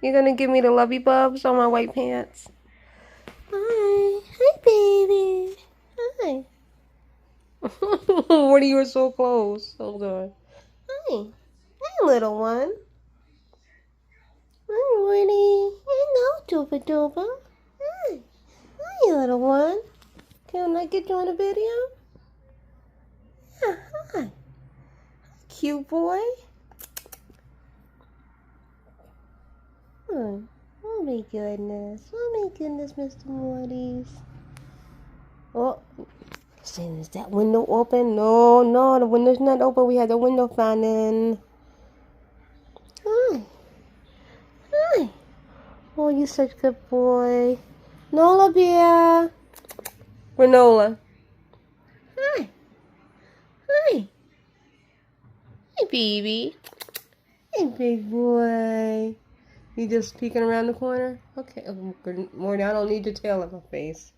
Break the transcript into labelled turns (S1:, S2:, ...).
S1: You're gonna give me the lovey bubs on my white pants? Hi. Hi, baby. Hi. Morty, you were so close. Hold on. Hi. Hi, little one. Hi, Morty. Hello, Dooba Dooba. Hi. Hi, little one. Can I get you on a video? Yeah, hi. Cute boy. Oh my goodness. Oh my goodness, Mr. Morty's. Oh, is that window open? No, no, the window's not open. We had the window fan in. Hi. Hi. Oh, you're such a good boy. Nola bear. Granola. Hi. Hi. Hi, baby. Hey, big boy. You just peeking around the corner? Okay. Oh, Morty, I don't need your tail in my face.